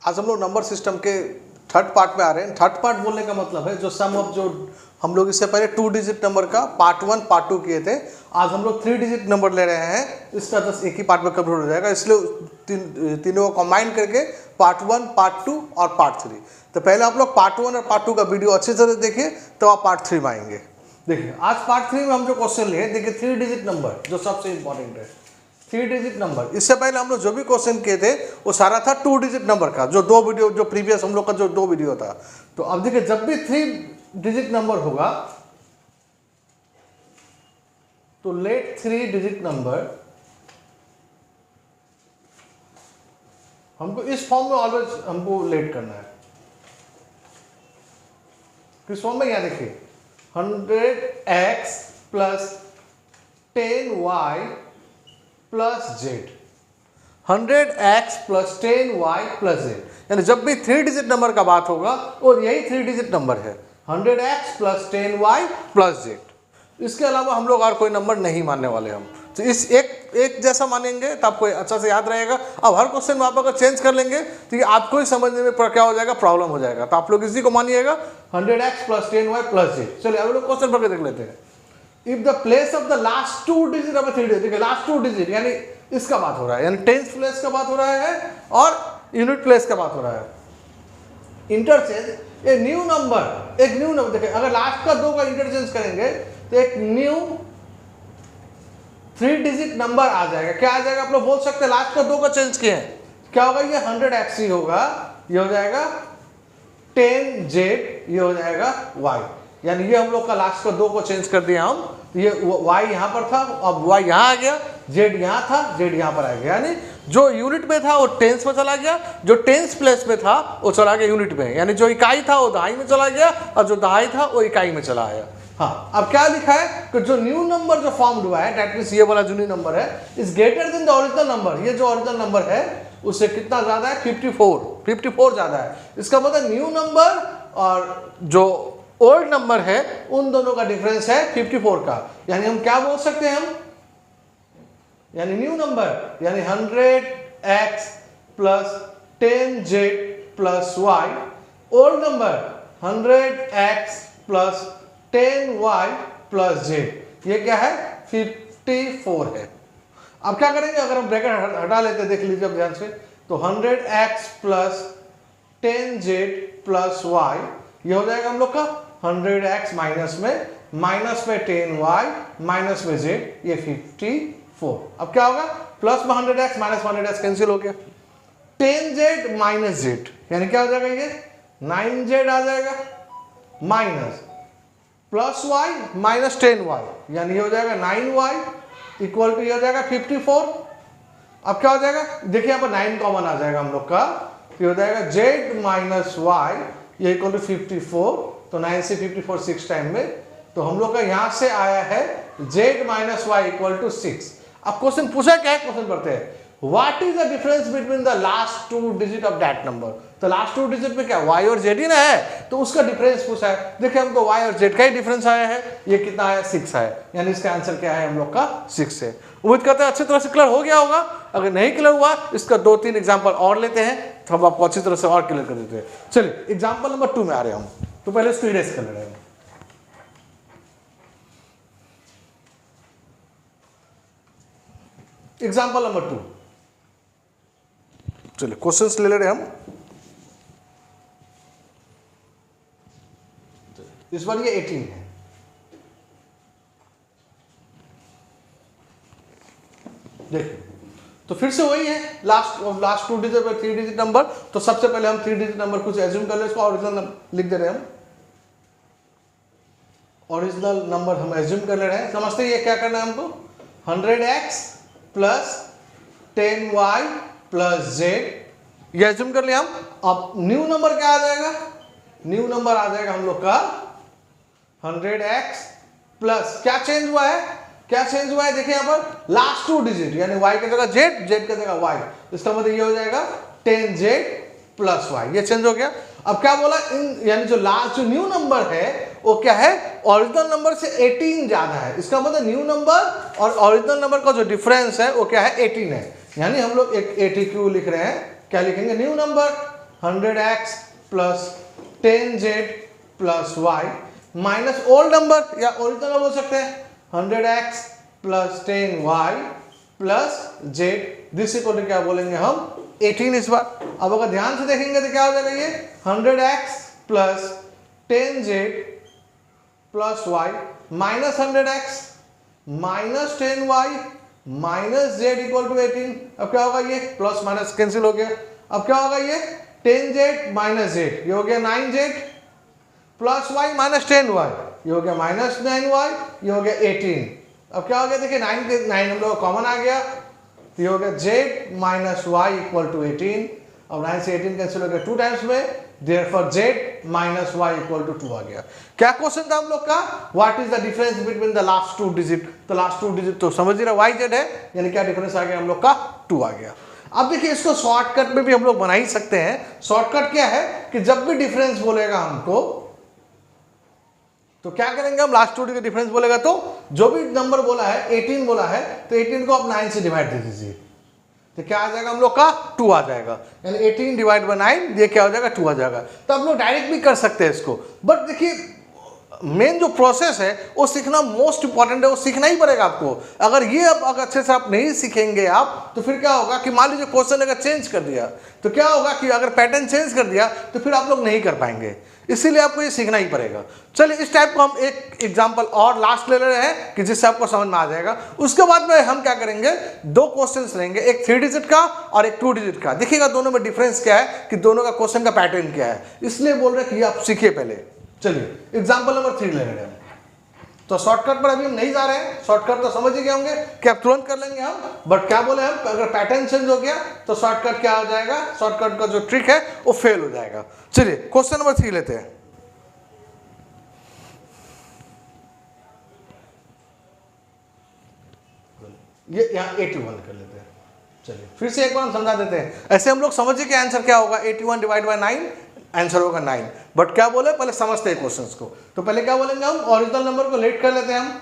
आज हम लोग नंबर सिस्टम के थर्ड पार्ट पे आ रहे हैं। थर्ड पार्ट बोलने का मतलब है जो सम ऑफ जो हम लोग इससे पहले 2 डिजिट नंबर का पार्ट 1 पार्ट 2 किए थे, आज हम लोग 3 डिजिट नंबर ले रहे हैं। इसका बस एक ही पार्ट में कंप्लीट हो जाएगा, इसलिए तीनों को कंबाइन करके पार्ट 1 पार्ट 2 और पार्ट 3। तो पहले आप लोग पार्ट 1 और पार्ट 2 का वीडियो अच्छी तरह देखिए, तो आप पार्ट 3 में आएंगे। देखिए आज पार्ट 3 में हम जो क्वेश्चन लिए, देखिए 3 डिजिट नंबर जो सबसे इंपॉर्टेंट है, 3 डिजिट नंबर। इससे पहले हम लोग जो भी क्वेश्चन किए थे वो सारा था 2 डिजिट नंबर का, जो 2 वीडियो जो प्रीवियस हम लोग का जो 2 वीडियो था। तो अब देखिए जब भी 3 डिजिट नंबर होगा तो लेट 3 डिजिट नंबर हमको इस फॉर्म में ऑलवेज हमको लेट करना है। किस फॉर्म में? यहां देखिए 100x plus 10y plus Z, 100x plus 10y plus Z. यानी जब भी 3 डिजिट नंबर का बात होगा और यही 3 डिजिट नंबर है, 100x plus 10y plus Z. इसके अलावा हम लोग और कोई नंबर नहीं मानने वाले हम। तो इस एक जैसा मानेंगे तो आपको अच्छा से याद रहेगा। अब हर क्वेश्चन में आप अगर चेंज कर लेंगे तो ये आपको ही समझने में क्या हो जाएगा, प्रॉब्लम हो जाएगा। तो आप लोग इसी को मानिएगा 100x plus 10y plus Z. चलिए अब लोग क्वेश्चन पढ़ के देख लेते हैं। If the place of the last 2 digit of 3 digit, देखिए लास्ट 2 डिजिट यानी इसका बात हो रहा है, यानी टेंथ प्लेस का बात हो रहा है और यूनिट प्लेस का बात हो रहा है। इंटरचेंज ए न्यू नंबर, एक न्यू नंबर। देखिए अगर लास्ट का 2 का इंटरचेंज करेंगे तो एक न्यू 3 डिजिट नंबर आ जाएगा। क्या आ जाएगा? आप लोग बोल सकते हैं लास्ट का 2 का चेंज किए हैं, क्या होगा? ये 100x ही होगा, ये हो जाएगा 10z, ये हो जाएगा y। यानी ये हम लोग का लास्ट का 2 को चेंज कर दिया हम, तो ये y यहाँ पर था, अब y यहाँ आ गया, z यहाँ था, z यहाँ पर आ गया। यानी जो यूनिट में था वो टेंस में चला गया, जो टेंस प्लेस में था वो चला गया यूनिट में। यानी जो इकाई था वो दहाई में चला गया और जो दहाई था वो इकाई में चला आया। हाँ, अब क्या लिखा है कि जो न्यू नंबर जो फॉर्म हुआ है, दैट मींस ये वाला जो न्यू नंबर है is greater than the original number. ये जो ओरिजिनल नंबर है उससे कितना ज्यादा है? 54 ज्यादा है। इसका मतलब न्यू नंबर और जो ओल्ड नंबर है उन दोनों का डिफरेंस है 54 का। यानी हम क्या बोल सकते हैं हम, यानी न्यू नंबर यानी 100x plus 10z plus y, old number 100x plus 10y plus z, ये क्या है? 54 है। अब क्या करेंगे? अगर हम ब्रैकेट हटा लेते हैं, देख लीजिए अब ध्यान से, तो 100x plus 10z plus y, ये हो जाएगा हम लोग का 100x माइनस में 10y माइनस में z, ये 54। अब क्या होगा? प्लस में 100x माइनस 100x कैंसिल हो गया, 10z माइनस z यानी क्या हो जाएगा? ये 9z आ जाएगा, minus plus y minus 10y यानी ये हो जाएगा 9y इक्वल टू ये हो जाएगा 54। अब क्या हो जाएगा? देखिए यहाँ पर 9 कॉमन आ जाएगा हम लोग का, ये हो जाएगा z माइनस y, ये इक्वल टू 54। तो 9 से 54 6 टाइम में, तो हम लोग का यहाँ से आया है z minus y equal to 6। अब क्वेश्चन पूछा क्या है? क्वेश्चन पढ़ते हैं, what is the difference between the last 2 digit of that number. तो लास्ट 2 डिजिट में क्या y और z ही ना है, तो उसका डिफरेंस पूछा है। देखिए हमको y और z का ही डिफरेंस आया है, ये कितना आया? 6 है। यानी इसका आंसर क्या है हम लोग का? 6 है। उम्मीद करते हैं अच्छी तरह से क्लियर हो गया होगा। अगर नहीं क्लियर हुआ इसका 2-3 एग्जाम्पल और लेते हैं तो हम आपको अच्छी तरह से और क्लियर कर देते हैं। चलिए एग्जाम्पल नंबर 2 में आ रहे हैं हम, तो पहले इसको इरेज कर ले रहे हैं। एग्जाम्पल नंबर 2, चलिए क्वेश्चंस ले रहे हैं हम। इस बार ये 18 है। देखिए तो फिर से वही है, लास्ट 2 डिजिट और 3 डिजिट नंबर। तो सबसे पहले हम 3 डिजिट नंबर कुछ एज्यूम कर ले, इसको ओरिजिनल लिख दे रहे हैं हम। ओरिजिनल नंबर हम एज्यूम कर ले रहे हैं। समझते हैं ये क्या करना है हमको? 100x plus 10y plus z, ये एज्यूम कर लिया हम। अब न्यू नंबर क्या आ जाएगा? न्यू नंबर आ जाएगा हम लोग का 100x प्लस, क्या चेंज हुआ है? क्या चेंज हुआ है? देखिए यहाँ पर लास्ट 2 डिजिट यानी y की जगह z की जगह y, इसका मतलब ये हो जाएगा 10z प्लस y, ये चेंज हो गया। अब क्या बोला? इन यानी जो लास्ट जो न्यू नंबर है वो क्या है? ओरिजिनल नंबर से 18 ज्यादा है। इसका मतलब न्यू नंबर और ओरिजिनल नंबर का जो डिफरेंस है वो क्या है? 18 है। यानी हम लोग एक ATQ लिख रहे हैं, क्या लिखेंगे? New number 100x plus 10z plus y minus old number या ओरिजिनल बोल सकते हैं 100x plus 10y plus z, this equal to क्या बोलेंगे हम 18 इस बार। अब अगर ध्यान से देखेंगे तो क्या हो जाएगा ये 100x plus 10z plus y minus 100x minus 10y minus z equal to 18। अब क्या होगा ये प्लस माइनस कैंसिल हो गया। अब क्या होगा ये 10z माइनस z, ये हो गया 9z plus y minus 10y, ये हो गया माइनस 9y, ये हो गया 18। अब क्या हो गया देखिए 9 हम लोग कॉमन आ गया, ये हो गया z minus y equal to 18। अब 9 से 18 कैंसिल हो गया 2 टाइम्स में, therefore z minus y equal to 2 आ गया। क्या क्वेश्चन था हम लोग का, what is the difference between the last 2 digit. तो लास्ट 2 डिजिट तो समझ रहे y z है, यानी क्या डिफरेंस आ गया हम लोग का 2 आ गया। अब देखिए इसको शॉर्टकट में भी हम लोग बना ही सकते हैं। शॉर्टकट क्या है कि जब भी डिफरेंस बोलेगा हमको तो क्या करेंगे हम, लास्ट 2 डिजिट डिफरेंस बोलेगा तो जो भी नंबर बोला है 18 बोला है तो 18 को आप 9 से डिवाइड दे दीजिए, तो क्या आ जाएगा हम लोग का 2 आ जाएगा, यानी 18 डिवाइड बाय 9 ये क्या हो जाएगा 2 आ जाएगा। तो आप लोग डायरेक्ट भी कर सकते हैं इसको, बट देखिए मेन जो प्रोसेस है वो सीखना मोस्ट इंपॉर्टेंट है, वो सीखना ही पड़ेगा आपको। अगर ये अब अगर अच्छे से आप नहीं सीखेंगे आप तो फिर क्या होगा कि मान लीजिए क्वेश्चन अगर चेंज कर दिया तो क्या होगा कि अगर पैटर्न चेंज कर दिया तो फिर आप लोग नहीं कर पाएंगे, इसीलिए आपको ये सीखना ही पड़ेगा। चलिए इस टाइप को हम एक एग्जांपल और लास्ट ले रहे हैं कि जिससे आपको समझ में आ जाएगा। उसके बाद में हम क्या करेंगे 2 क्वेश्चंस लेंगे, एक 3 डिजिट का और एक 2 डिजिट का। देखिएगा दोनों में डिफरेंस क्या है कि दोनों का क्वेश्चन का पैटर्न क्या है, इसलिए बोल रहे हैं कि ये आप सीखिए पहले। चलिए एग्जाम्पल नंबर 3 ले रहे हैं। तो शॉर्टकट पर अभी हम नहीं जा रहे हैं, शॉर्टकट तो समझ ही गए होंगे कि आप तुरंत कर लेंगे हम, बट क्या बोले हम अगर पैटर्न चेंज हो गया तो शॉर्टकट क्या हो जाएगा, शॉर्टकट का जो ट्रिक है वो फेल हो जाएगा। चलिए क्वेश्चन नंबर 3 लेते हैं। ये यहाँ 81 कर लेते हैं। चलिए फिर से एक बार हम समझा देते हैं, ऐसे हम लोग समझिए कि आंसर क्या होगा 81 डिवाइड बाय 9 आंसर होगा 9, बट क्या बोले पहले समझते हैं क्वेश्चंस को। तो पहले क्या बोलेंगे हम, ओरिजिनल नंबर को लेट कर लेते हैं हम।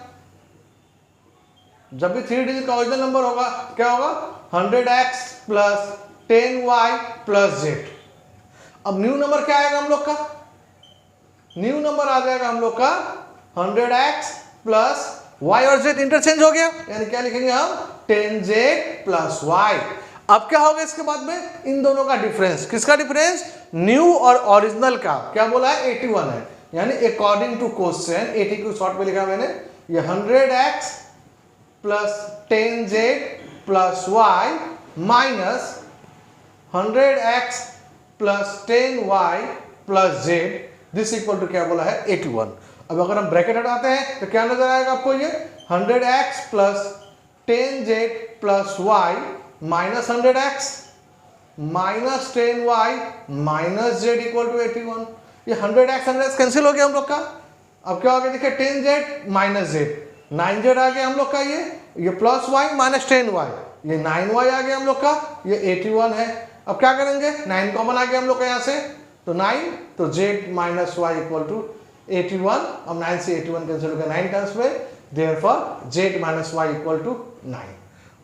जब भी 3 डिजिट का ओरिजिनल नंबर होगा क्या होगा 100x plus 10y plus z। अब न्यू नंबर क्या आएगा हम लोग का, न्यू नंबर आ जाएगा हम लोग का 100x प्लस y और z इंटरचेंज हो गया, यानी क्या लिखेंगे हम 10z प्लस y। अब क्या होगा इसके बाद में इन दोनों का डिफरेंस, किसका डिफरेंस, न्यू और ओरिजिनल का। क्या बोला है 81 है, यानी अकॉर्डिंग टू क्वेश्चन 80 को शॉर्ट में लिखा मैंने, ये 100x plus 10z plus y minus 100x plus 10y plus z, this equal to क्या बोला है 81। अब अगर हम ब्रैकेट हटाते हैं तो क्या नजर आएगा आपको, ये 100x plus 10z plus y minus 100x minus 10y minus z equal to 81। ये 100x कैंसिल हो गया हम लोग का। अब क्या हो गया देखिए 10z माइनस z, 9z आ गया हम लोग का, ये प्लस y माइनस 10y, ये 9y आ गया हम लोग का, ये 81 है। अब क्या करेंगे 9 कॉमन आ गया हम लोग का यहाँ से, तो 9 तो z minus y equal to 81। अब 9 से 81 कैंसिल हो गया 9 टाइम्स में, therefore z minus y equal to 9।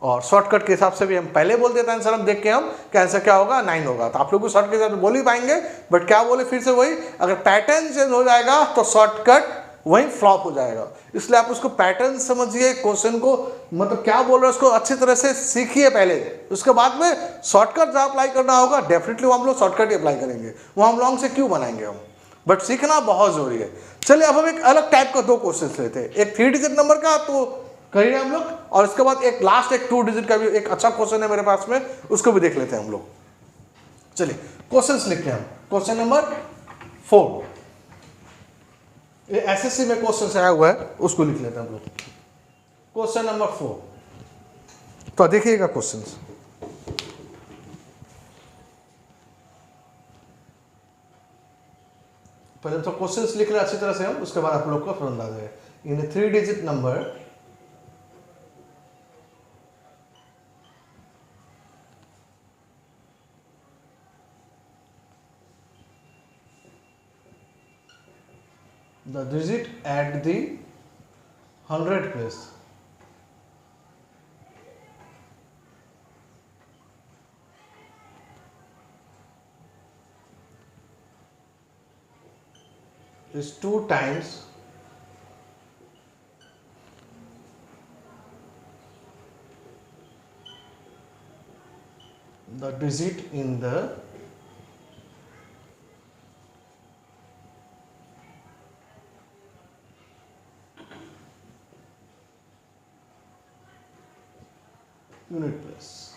और शॉर्टकट के हिसाब से भी हम पहले बोल देते हैं आंसर, हम देख के हम कि आंसर क्या होगा 9 होगा। तो आप लोग को शॉर्टकट के हिसाब से बोल ही पाएंगे, बट क्या बोले फिर से वही, अगर पैटर्न चेंज हो जाएगा तो शॉर्टकट वही फ्लॉप हो जाएगा। इसलिए आप उसको पैटर्न समझिए, क्वेश्चन को मतलब क्या बोल रहे हैं उसको अच्छी तरह से सीखिए पहले, उसके बाद में शॉर्टकट जहाँ अप्लाई करना होगा डेफिनेटली वो हम लोग शॉर्टकट ही अप्लाई करेंगे, वो हम लॉन्ग से क्यों बनाएंगे हम, बट सीखना बहुत जरूरी है। चलिए अब हम एक अलग टाइप का 2 क्वेश्चन लेते हैं, एक 3 डिजिट नंबर का तो करिए हम लोग, और इसके बाद एक लास्ट एक 2 डिजिट का भी एक अच्छा क्वेश्चन है मेरे पास में, उसको भी देख लेते हैं हम लोग। चलिए क्वेश्चंस लिखते हैं हम। क्वेश्चन नंबर 4, ये एसएससी में क्वेश्चन आया हुआ है, उसको लिख लेते हैं हम लोग। क्वेश्चन नंबर 4, तो देखिएगा क्वेश्चन, पहले तो क्वेश्चंस लिख रहे अच्छी तरह से हम, उसके बाद आप लोग को फिर अंदाजा है। इन 3 digit number the digit at the 100 place, is 2 times the digit in the unit place.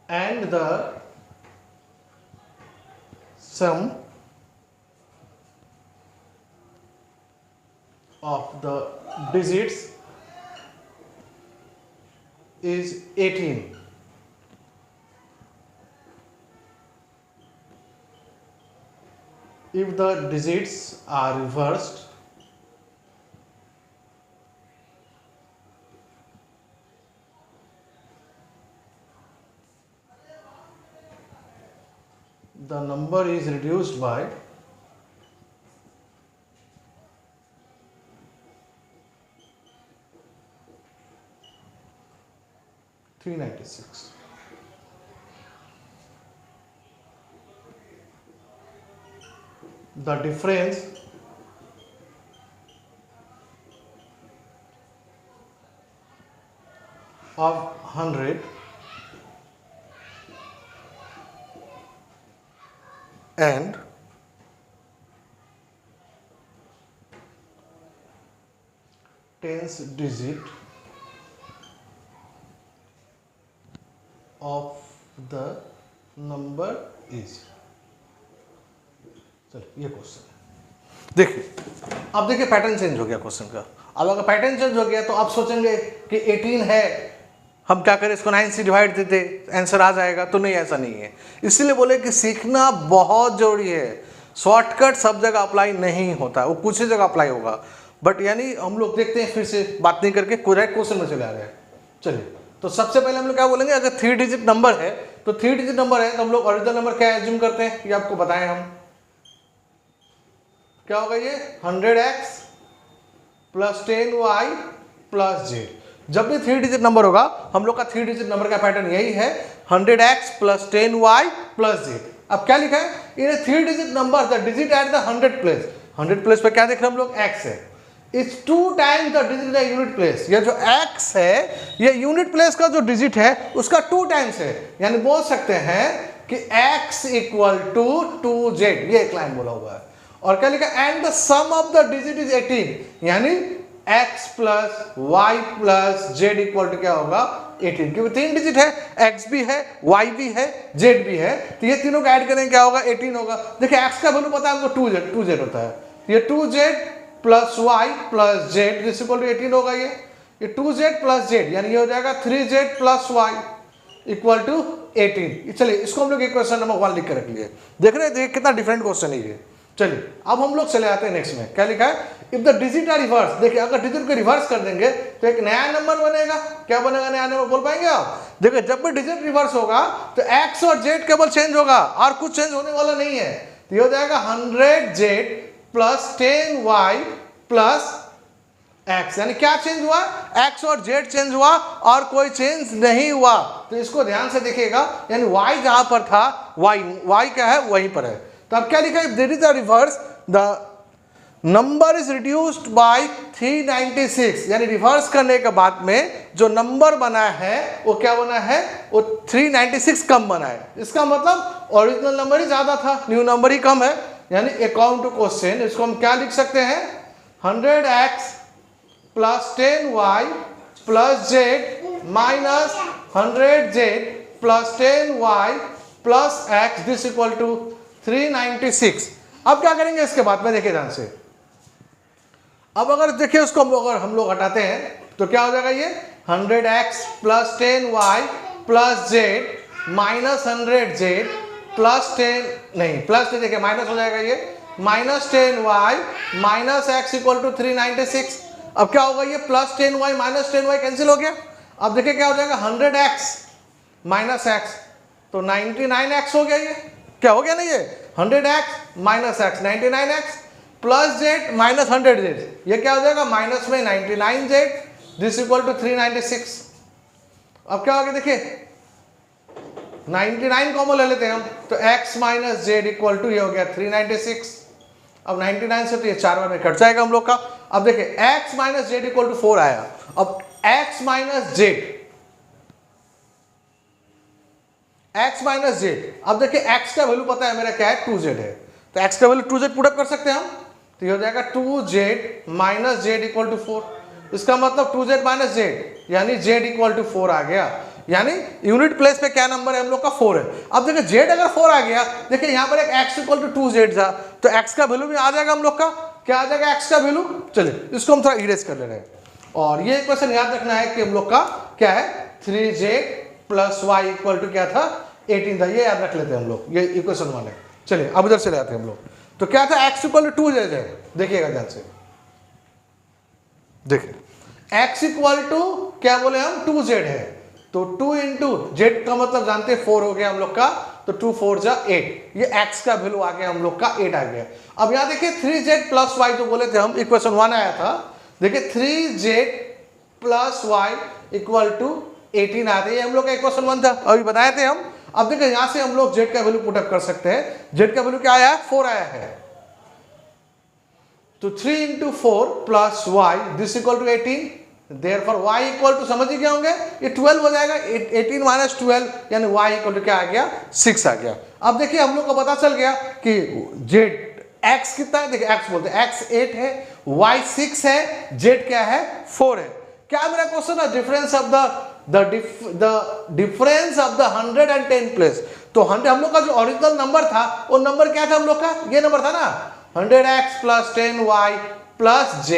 And the sum of the digits is 18. If the digits are reversed, the number is reduced by 396. The difference of 100 and tens digit of the number is. चलिए ये question देखिए, अब देखिए pattern change हो गया question का। अब अगर पैटर्न चेंज हो गया तो आप सोचेंगे कि 18 है, हम क्या करें, इसको 9 से डिवाइड देते आंसर आ जाएगा, तो नहीं, ऐसा नहीं है। इसीलिए बोले कि सीखना बहुत जरूरी है। शॉर्टकट सब जगह अप्लाई नहीं होता, वो कुछ ही जगह अप्लाई होगा। बट यानी हम लोग देखते हैं, फिर से बात नहीं करके करेक्ट क्वेश्चन में चले आ रहे हैं। चलिए, तो सबसे पहले हम लोग क्या बोलेंगे, अगर 3 डिजिट नंबर है तो 3 डिजिट नंबर है तो हम लोग ओरिजिनल नंबर क्या एज्यूम करते हैं, ये आपको बताएं हम। क्या होगा ये 100x plus 10y plus z। जब भी 3 डिजिट नंबर होगा, हम लोग का 3 डिजिट नंबर का पैटर्न यही है, 100x plus 10y plus z। अब क्या लिखा है, इन 3 digit number the digit at the 100 place. 100 place पे क्या देख रहे हैं हम लोग, x है। It's 2 times the digit the unit place. ये जो x है, ये यूनिट प्लेस का जो डिजिट है उसका 2 टाइम्स है। यानी बोल सकते हैं कि x इक्वल टू 2z। ये एक लाइन बोला हुआ है। और क्या लिखा, and the sum of the digit is 18, यानी x plus y plus z equal to क्या होगा 18, क्योंकि 3 डिजिट है, x भी है, y भी है, z भी है, तो ये तीनों का ऐड करेंगे क्या होगा 18 होगा। देखिए x का वैल्यू पता है हमको 2z होता है, ये 2z plus y plus z this equal to 18 होगा। ये 2z प्लस z, यानी ये हो जाएगा 3z plus y equal to 18। चलिए इसको हम लोग इक्वेशन नंबर 1 लिख के रख लिए। देख रहे हैं कितना डिफरेंट क्वेश्चन है ये। चलिए अब हम लोग चले आते हैं नेक्स्ट में। क्या लिखा है, if the digit are reverse. देखिए अगर डिजिट को रिवर्स कर देंगे तो एक नया नंबर बनेगा। क्या बनेगा नया नंबर, बोल पाएंगे आप? देखिए जब भी डिजिट रिवर्स होगा तो x और z केवल चेंज होगा और कुछ चेंज होने वाला नहीं है। तो ये हो जाएगा 100z plus 10y plus x। यानी क्या चेंज हुआ, x और z चेंज हुआ और कोई चेंज नहीं हुआ। तो इसको ध्यान से देखिएगा, यानी y जहां पर था y क्या है वहीं पर है। तो अब क्या लिखा है, there is a reverse the number is reduced by 396। यानी रिवर्स करने के बाद में जो नंबर बना है वो क्या बना है, वो 396 कम बना है। इसका मतलब ओरिजिनल नंबर ही ज्यादा था, न्यू नंबर ही कम है। यानी अकॉर्डिंग टू क्वेश्चन इसको हम क्या लिख सकते हैं, 100x plus 10y plus z minus 100z plus 10y plus x this equal to 396। अब क्या करेंगे इसके बाद में, देखिए ध्यान से। अब अगर देखिए उसको अगर हम लोग हटाते हैं तो क्या हो जाएगा, ये 100x plus 10y plus z minus 100z plus 10 नहीं प्लस देखिए माइनस हो जाएगा, ये minus 10y minus x equal to 396। अब क्या होगा, ये plus 10y minus 10y cancel हो गया। अब देखिए क्या हो जाएगा, 100x माइनस x तो 99x हो गया। ये क्या हो गया ना, ये 100x minus x 99x plus z minus 100z, ये क्या हो जाएगा माइनस में 99z दिस इक्वल टू 396। अब क्या हो गया देखिए, 99 कॉमन ले लेते हैं हम, तो x minus z equal to ये हो गया 396। अब 99 से तो ये 4 बार में कट जाएगा हम लोग का। अब देखिए x minus z equal to 4 आया। अब x माइनस जेड, अब देखिए x का वैल्यू पता है मेरा क्या है, 2z है, तो x का वैल्यू 2z पुट अप कर सकते हैं हम, तो ये हो जाएगा 2z minus z equal to 4। इसका मतलब 2z माइनस जेड यानी z इक्वल टू 4 आ गया, यानी यूनिट प्लेस पे क्या नंबर है हम लोग का 4 है। अब देखिए z अगर 4 आ गया, देखिए यहाँ पर एक x इक्वल टू 2z था, तो x का वैल्यू भी आ जाएगा हम लोग का, क्या आ जाएगा x का वैल्यू। चलिए इसको हम थोड़ा इरेज कर ले रहे हैं, और ये क्वेश्चन याद रखना है कि हम लोग का क्या है 3z plus y equal to क्या था 18 था, ये याद रख लेते हैं हम लोग, ये इक्वेशन 1 है। चलिए अब इधर चले आते हैं हम लोग, तो क्या था x इक्वल टू 2z है, देखिएगा ध्यान से, देखिए x इक्वल टू क्या बोले हम 2z है, तो 2 इंटू जेड का मतलब जानते हैं 4 हो गया हम लोग का, तो 2 4 जा 8, ये x का वैल्यू आ गया हम लोग का 8 आ गया। अब यहाँ देखिए 3z प्लस y जो बोले थे हम, इक्वेशन 1 आया था, देखिए 3z plus y equal to 18 आते हैं, हम लोग का इक्वेशन 1 था, अभी बताए थे हम। अब देखिए यहां से हम लोग z का वैल्यू पुटअप कर सकते हैं, z का वैल्यू क्या आया है 4 आया है, तो 3 into 4 plus y this equal to 18, therefore y equal to समझ ही गए होंगे ये 12 हो जाएगा, 18 माइनस 12 यानी y इक्वल टू क्या आ गया 6 आ गया। अब देखिए हम लोग को पता चल गया कि z x कितना है, देखिए x बोलते हैं x 8 है, y 6 है, z क्या है 4 है। क्या मेरा क्वेश्चन है difference of the difference of the 110 place, तो हम लोग का जो ओरिजिनल नंबर था वो नंबर क्या था हम लोग का, ये नंबर था ना 100x plus 10y plus z।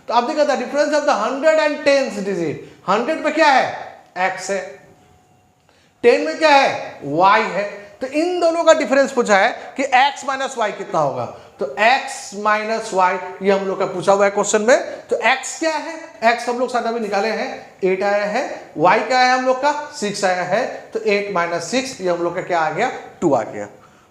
तो आप देखा था डिफरेंस ऑफ द 110 डिजिट, 100 पे क्या है x है, 10 में क्या है y है, तो इन दोनों का डिफरेंस पूछा है कि x माइनस वाई कितना होगा, तो x माइनस वाई ये हम लोग का पूछा हुआ है क्वेश्चन में। तो x क्या है, x हम लोग साथ अभी निकाले हैं 8 आया है, y क्या है हम लोग का 6 आया है, तो 8 माइनस 6 ये हम लोग का क्या आ गया 2 आ गया।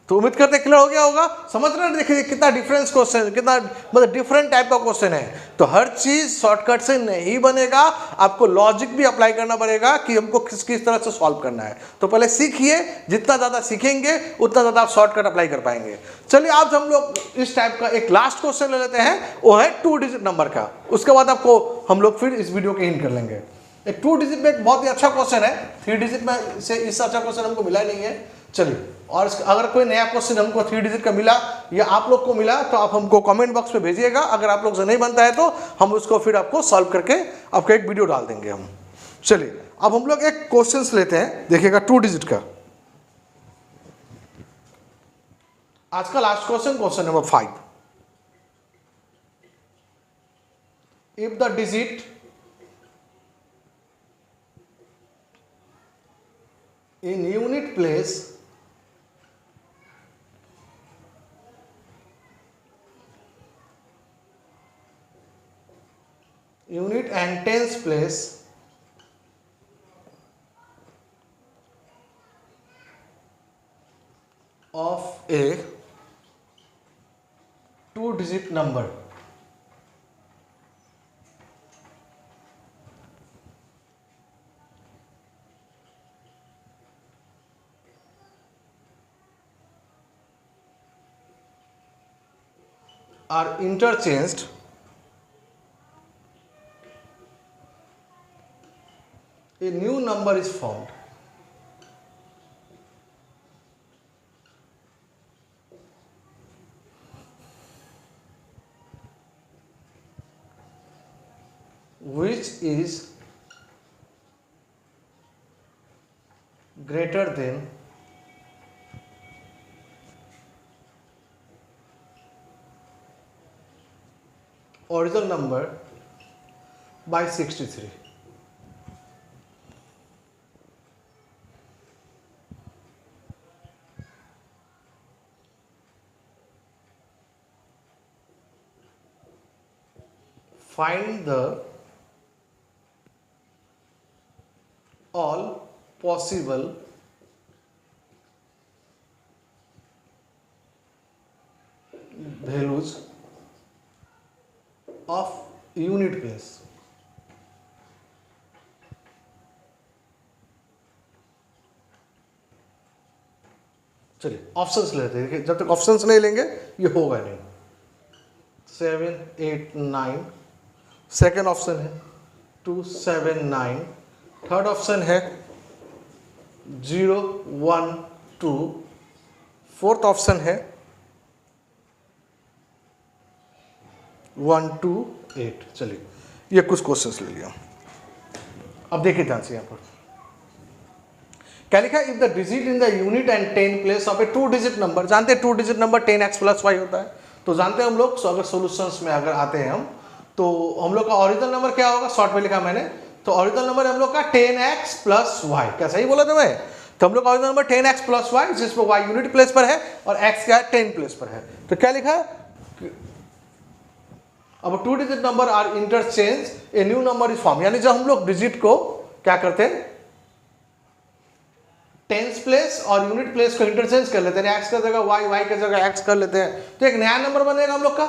तो उम्मीद करते क्लियर हो गया होगा, समझ रहे हैं, देखिए कितना डिफरेंस क्वेश्चन, कितना मतलब डिफरेंट टाइप का क्वेश्चन है। तो हर चीज शॉर्टकट से नहीं बनेगा, आपको लॉजिक भी अप्लाई करना पड़ेगा कि हमको किस किस तरह से सॉल्व करना है। तो पहले सीखिए, जितना ज्यादा सीखेंगे उतना ज्यादा आप शॉर्टकट अप्लाई कर पाएंगे। चलिए आज हम लोग इस टाइप का एक लास्ट क्वेश्चन ले लेते हैं, वो है 2 डिजिट नंबर का, उसके बाद आपको हम लोग फिर इस वीडियो के एंड कर लेंगे। एक 2 डिजिट में एक बहुत ही अच्छा क्वेश्चन है, 3 डिजिट में से इससे अच्छा क्वेश्चन हमको मिला नहीं है। चलिए, और अगर कोई नया क्वेश्चन हमको 3 डिजिट का मिला या आप लोग को मिला तो आप हमको कमेंट बॉक्स में भेजिएगा, अगर आप लोग से नहीं बनता है तो हम उसको फिर आपको सॉल्व करके आपको एक वीडियो डाल देंगे हम। चलिए अब हम लोग एक क्वेश्चंस लेते हैं, देखिएगा 2 डिजिट का। आज का last question, question number 5। If the digit in unit place unit and tens place of a 2-digit number are interchanged, a new number is formed. Which is greater than original number by 63. Find the all possible values of unit place. चलिए options लेते हैं, जब तक options नहीं लेंगे ये होगा नहीं। 7 8 9, सेकेंड ऑप्शन है 2 7 9, थर्ड ऑप्शन है 0 1 2, फोर्थ ऑप्शन है 1 2 8। चलिए ये कुछ क्वेश्चंस ले लिया। अब देखिए ध्यान से यहाँ पर क्या लिखा है, if the digit in the unit and 10 place of A 2 digit number, जानते हैं 2 डिजिट नंबर 10x + y होता है, तो जानते हैं हम लोग। अगर सॉल्यूशंस में अगर आते हैं हम, तो हम लोग का ओरिजिनल नंबर क्या होगा, शॉर्ट में लिखा मैंने, तो ओरिजिनल नंबर हम लोग का 10x + y, क्या सही बोला था मैं? तो हम लोग का ओरिजिनल नंबर 10x + y, जिसमें y यूनिट प्लेस पर है और x क्या है 10 प्लेस पर है, तो क्या लिखा है, अब 2 digit number are interchange a new number is form, यानी जब हम लोग डिजिट को क्या करते हैं, टेंस प्लेस और यूनिट प्लेस को इंटरचेंज कर लेते हैं, x का जगह y, y का जगह x कर लेते हैं, तो एक नया नंबर बनेगा हम लोग का।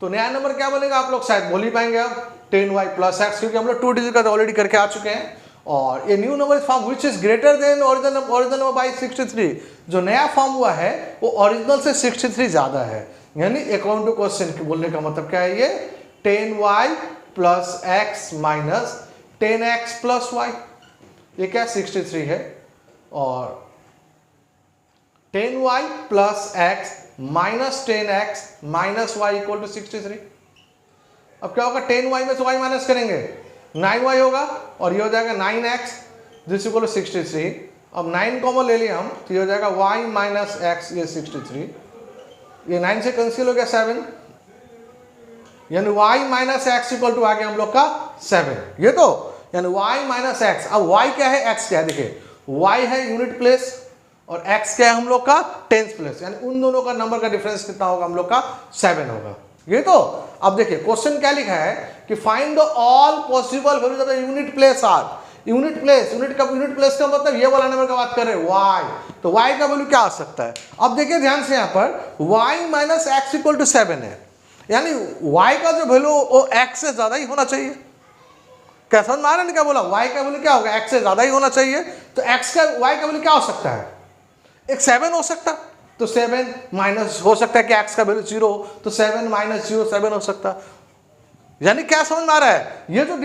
तो नया नंबर क्या बनेगा आप लोग शायद बोल ही पाएंगे अब, 10y + x, क्योंकि हम लोग 2 डिजिट का ऑलरेडी करके आ चुके हैं। और ये new number is form which is greater than original number by 63, जो नया फॉर्म हुआ है वो ओरिजिनल से 63 ज्यादा है, यानी अकॉर्डिंग टू क्वेश्चन बोलने का मतलब क्या है, ये 10y + x minus 10x + y, ये क्या 63 है, और 10y + x minus 10x minus y = 63। अब क्या होगा, 10y में से y माइनस करेंगे 9y होगा, और ये हो जाएगा 9x दिस इक्वल टू 63। अब 9 कॉमन ले लिया हम, तो ये हो जाएगा y माइनस x, ये 63, ये 9 से कैंसिल हो गया 7, यानी y minus x equal to आ गया हम लोग का 7, ये तो यानी y माइनस x। अब y क्या है, x क्या है, देखिए y है यूनिट प्लेस और x क्या है हम लोग का टेंस प्लेस, यानी उन दोनों का नंबर का डिफरेंस कितना होगा, हम लोग का 7 होगा, ये तो। अब देखिए क्वेश्चन क्या लिखा है कि find the all possible values of the unit place are, unit place, unit place का मतलब ये वाला नंबर का बात कर रहे हैं y, तो y का वैल्यू क्या आ सकता है। अब देखिए ध्यान से यहाँ पर y minus x equal to 7 है, यानी y का जो वैल्यू वो x से ज्यादा ही होना चाहिए, क्या समझ में आ रहा है क्या बोला, y का वैल्यू क्या होगा, x से ज्यादा ही होना चाहिए, तो x का y का वैल्यू क्या हो सकता है, एक 7 हो सकता है, तो 7 माइनस हो सकता है कि x का वैल्यू 0, तो 7 माइनस 0 7 हो सकता है, यानी क्या समझ में आ रहा है, ये जो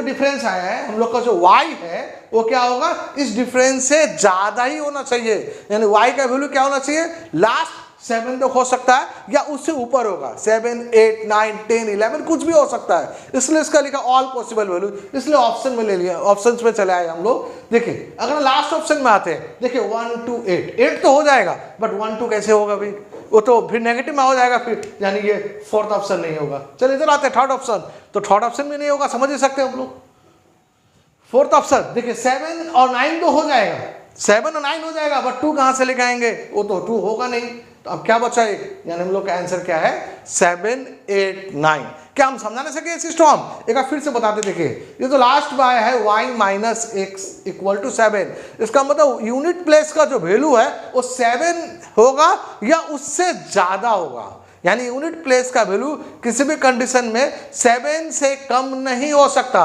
डिफरेंस आया है हम लोग का जो y है वो क्या होगा, इस डिफरेंस से ज्यादा ही होना चाहिए, यानी y का वैल्यू क्या होना चाहिए, लास्ट 7 तक हो सकता है या उससे ऊपर होगा, 7 8 9 10 11 कुछ भी हो सकता है, इसलिए इसका लिखा ऑल पॉसिबल वैल्यू, इसलिए ऑप्शन में ले लिया, ऑप्शंस में चले आए हम लोग। देखिए अगर लास्ट ऑप्शन में आते हैं, देखिए 1 2 8 तो हो जाएगा, बट 1 2 कैसे होगा भाई, वो तो फिर नेगेटिव में हो जाएगा फिर, यानी ये फोर्थ ऑप्शन नहीं होगा। चलिए इधर आते हैं थर्ड ऑप्शन, तो थर्ड ऑप्शन में नहीं होगा, समझ ही सकते हैं हम लोग। फोर्थ ऑप्शन देखिए 7 और 9 तो हो जाएगा, 7 और 9 हो जाएगा, बट 2 कहां से लेके आएंगे, वो तो 2 होगा नहीं, तो अब क्या बचा है, यानी हम लोग का आंसर क्या है 7 8 9। क्या हम समझा नहीं सके सिस्टम, एक बार फिर से बताते, देखिए ये तो लास्ट में आया है y minus x equal to 7, इसका मतलब यूनिट प्लेस का जो वैल्यू है वो 7 होगा या उससे ज्यादा होगा, यानी यूनिट प्लेस का वैल्यू किसी भी कंडीशन में 7 से कम नहीं हो सकता।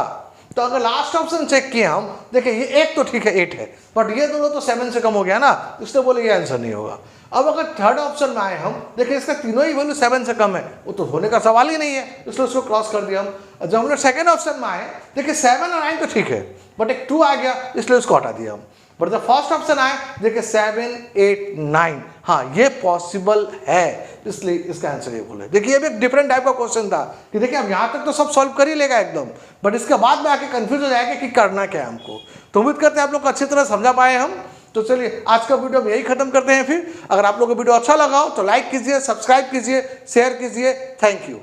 तो अगर लास्ट ऑप्शन चेक किए हम, देखिए ये एक तो ठीक है 8 है, बट ये दोनों तो 7 से कम हो गया ना, इसलिए बोले ये आंसर नहीं होगा। अब अगर थर्ड ऑप्शन में आए हम, देखिए इसका तीनों ही वैल्यू 7 से कम है, वो तो होने का सवाल ही नहीं है, इसलिए उसको क्रॉस कर दिया हम। जब हम लोग सेकेंड ऑप्शन में आए, देखिए 7 और 9 तो ठीक है, बट एक 2 आ गया, इसलिए उसको हटा दिया हम। बट जब फर्स्ट ऑप्शन आए, देखिए 7 8 9, हाँ ये पॉसिबल है, इसलिए इसका आंसर ये बोले। देखिए ये भी एक डिफरेंट टाइप का क्वेश्चन था कि देखिए अब यहाँ तक तो सब सॉल्व कर ही लेगा एकदम, बट इसके बाद में आके कंफ्यूज हो जाएगा कि करना क्या है हमको। तो उम्मीद करते हैं आप लोग को अच्छी तरह समझा पाए हम। तो चलिए आज का वीडियो हम यही खत्म करते हैं। फिर अगर आप लोगों को वीडियो अच्छा लगा हो तो लाइक कीजिए, सब्सक्राइब कीजिए, शेयर कीजिए। Thank you.